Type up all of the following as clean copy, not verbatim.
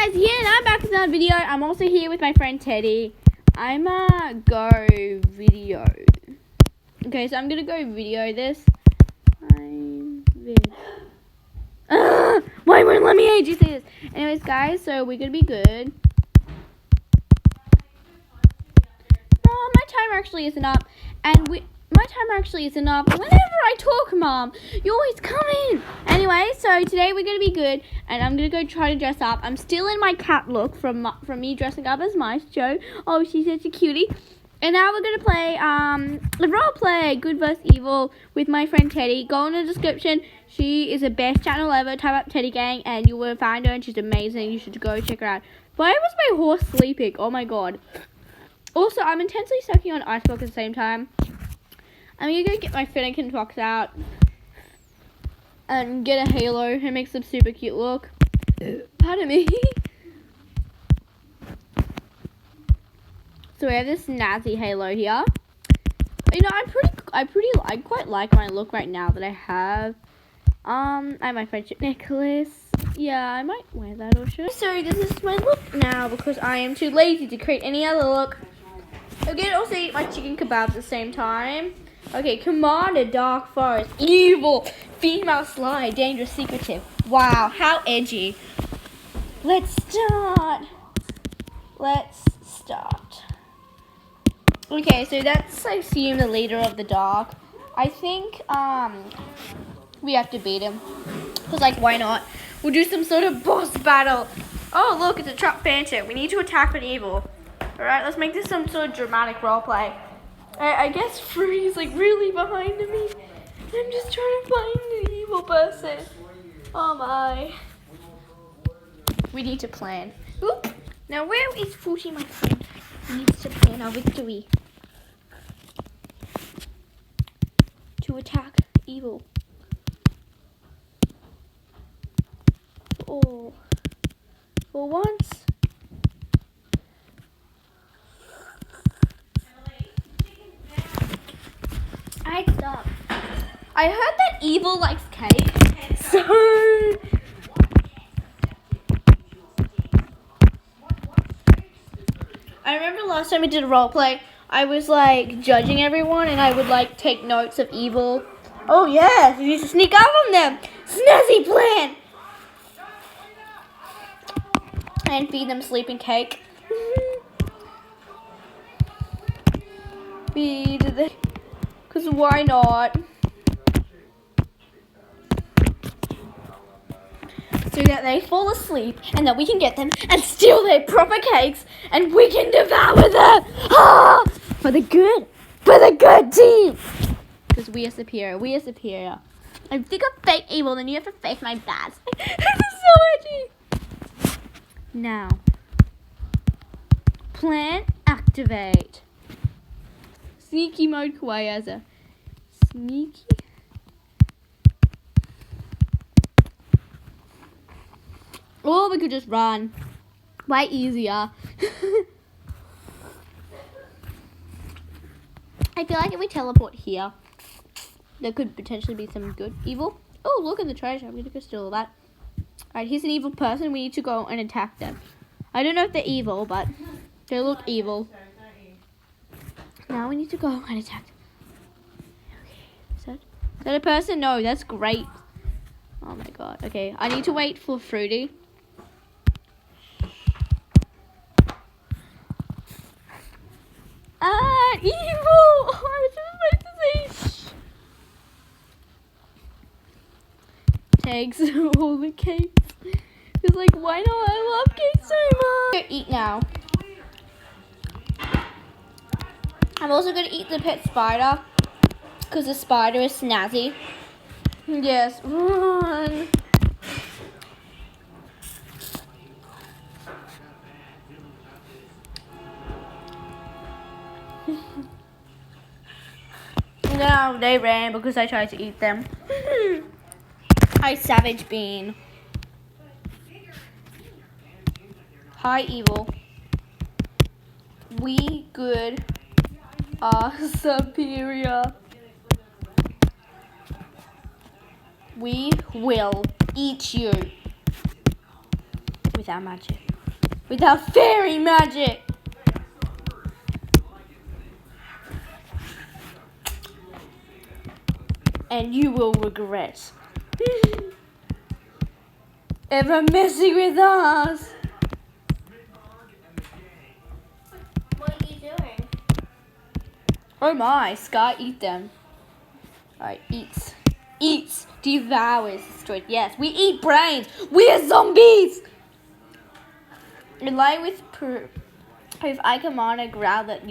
guys, yeah, and I'm back with another video. I'm also here with my friend Teddy. I'm go video. Okay, so I'm gonna go video this. Why won't let me age you say this? Anyways, guys, so we're gonna be good. Oh, my timer actually isn't up, and my timer actually isn't up. Whenever I talk, Mom, you always come in. Anyway, so today we're gonna be good, and I'm gonna go try to dress up. I'm still in my cat look from me dressing up as Mice Joe. Oh, she's such a cutie. And now we're gonna play a role play, Good vs Evil, with my friend Teddy. Go in the description. She is the best channel ever. Type up Teddy Gang, and you will find her, and she's amazing. You should go check her out. Why was my horse sleeping? Oh my god. Also, I'm intensely sucking on ice block at the same time. I'm gonna go get my Finnegan box out and get a halo and make some super cute look. Pardon me. So we have this snazzy halo here. You know, I quite like my look right now that I have. I have my friendship necklace. Yeah, I might wear that or should. So this is my look now because I am too lazy to create any other look. I'm gonna also eat my chicken kebabs at the same time. Okay, Commander, Dark Forest, Evil, Female Sly, Dangerous, Secretive. Wow, how edgy. Let's start. Okay, so that's, I assume, the leader of the Dark. I think, we have to beat him. Because, like, why not? We'll do some sort of boss battle. Oh, look, it's a trap phantom. We need to attack an evil. Alright, let's make this some sort of dramatic roleplay. I guess Fruity's like really behind me. I'm just trying to find the evil person. Oh my. We need to plan. Oop. Now where is Fruity, my friend? We need to plan our victory. To attack evil. Oh. For once. Stop. I heard that evil likes cake, so I remember last time we did a role play, I was like judging everyone and I would like take notes of evil. Oh yes, we need to sneak up on them. Snazzy plan. And feed them sleeping cake. Feed the. Because why not? So that they fall asleep and that we can get them and steal their proper cakes and we can devour them. Ah! For the good team. Because we are superior. I think I'm fake evil, then you have to face my bad. This is so edgy. Now. Plan activate. Sneaky mode kawaii as a sneaky. Or we could just run. Way easier. I feel like if we teleport here, there could potentially be some good evil. Oh, look at the treasure. I'm gonna go steal all that. Alright, here's an evil person. We need to go and attack them. I don't know if they're evil, but they look evil. Now we need to go and attack them. Okay, is that a person? No, that's great. Oh my god. Okay, I need to wait for Fruity. Ah, evil! I was just about to say takes all the cakes. It's like, why not? I love cakes so much. Eat now. I'm also going to eat the pet spider because the spider is snazzy. Yes, run. No, they ran because I tried to eat them. Hi, Savage Bean. Hi, evil. We good are superior. We will eat you with our magic. without fairy magic. And you will regret ever messing with us. What are you doing? Oh my, Scar, eat them. Alright, eats, devours, destroys. Yes, we eat brains. We are zombies. In line with proof, if I command a growl that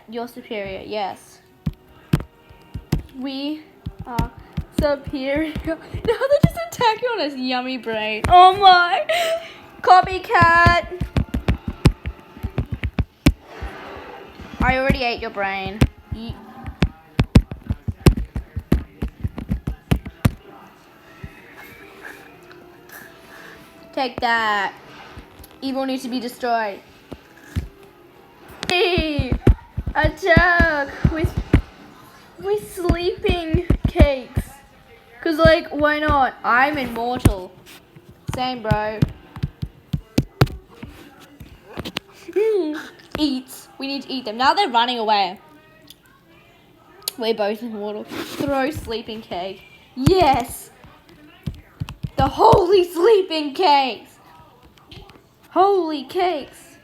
you're superior. Yes, we are superior. Now they're just attacking on us, yummy brain. Oh my, copycat. I already ate your brain. Eat. Take that. Evil needs to be destroyed. Hey, attack with sleeping cakes. Cause like, why not? I'm immortal. Same, bro. Eats. We need to eat them. Now they're running away. We're both immortal. Throw sleeping cake. Yes. The holy sleeping cakes. Holy cakes.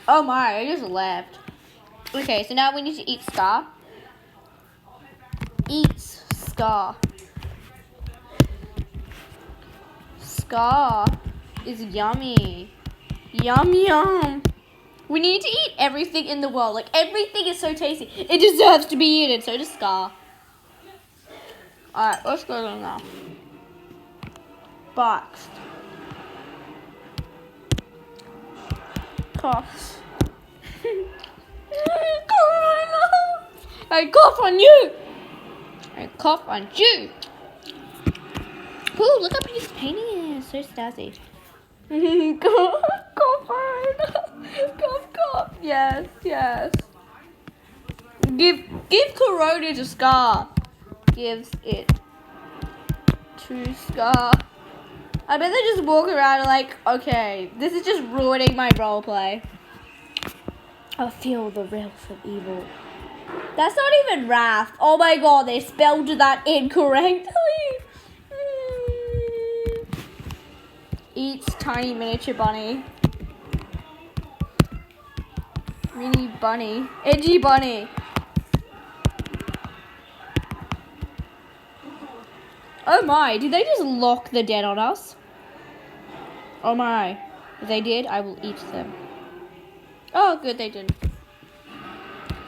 Oh my, I just left. Okay, so now we need to eat Scar. Eats Scar. Scar is yummy. Yum yum. We need to eat everything in the world. Like, everything is so tasty. It deserves to be eaten. So does Scar. Alright, let's go now. Boxed. Coughs. I cough on you. I cough on you. Ooh, look how pretty this painting is. So snazzy. Cough on. Cough, cough. Yes, yes. Give Corona to Scar. Gives it to Scar. I bet they just walk around like, okay, this is just ruining my roleplay. I feel the wrath of evil. That's not even wrath. Oh my god, they spelled that incorrectly. Eats tiny miniature bunny. Mini bunny. Edgy bunny. Oh my, did they just lock the dead on us? Oh my. If they did, I will eat them. Oh, good, they didn't.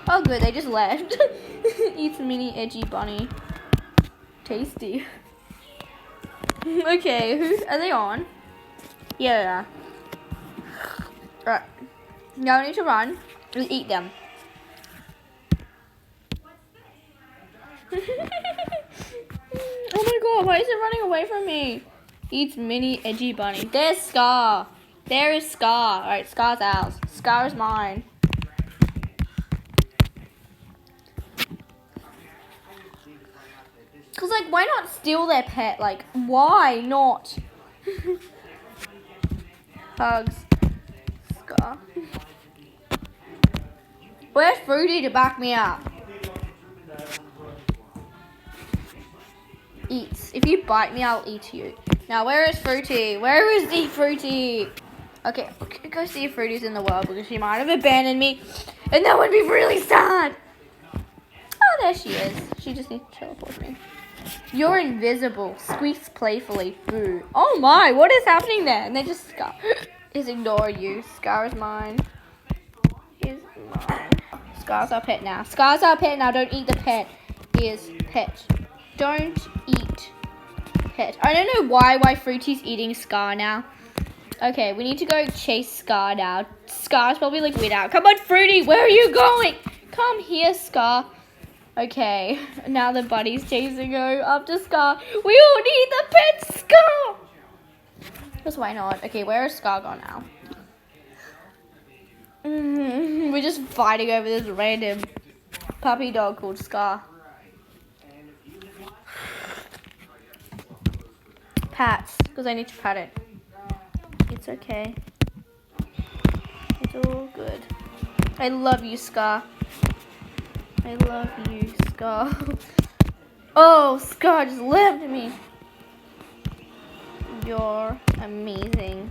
Oh, good, they just left. Eats mini edgy bunny. Tasty. Okay, who are they on? Yeah. Right. Now I need to run and eat them. Oh my god, why is it running away from me? Eats mini edgy bunny. There's Scar. There is Scar. Alright, Scar's ours. Scar is mine. Cause like, why not steal their pet? Like, why not? Hugs. Scar. Where's Fruity to back me up? Eats. If you bite me, I'll eat you. Now, where is Fruity? Where is the Fruity? Okay, go see if Fruity's in the world because she might have abandoned me. And that would be really sad. Oh, there she is. She just needs to teleport me. You're invisible. Squeaks playfully. Boo. Oh my, what is happening there? And they just Scar is ignore you. Scar is mine. Is mine. Scar's our pet now. Scar's our pet now. Don't eat the pet. Is pet. Don't eat pet. I don't know why Fruity's eating Scar now. Okay, we need to go chase Scar now. Scar's probably like weird out. Come on, Fruity, where are you going? Come here, Scar. Okay, now the buddy's chasing her after Scar. We all need the pet Scar. Just why not? Okay, where is Scar gone now? We're just fighting over this random puppy dog called Scar. pats because I need to pat it. It's okay. It's all good. I love you, Scar. I love you, Scar. Oh, Scar just left me. You're amazing.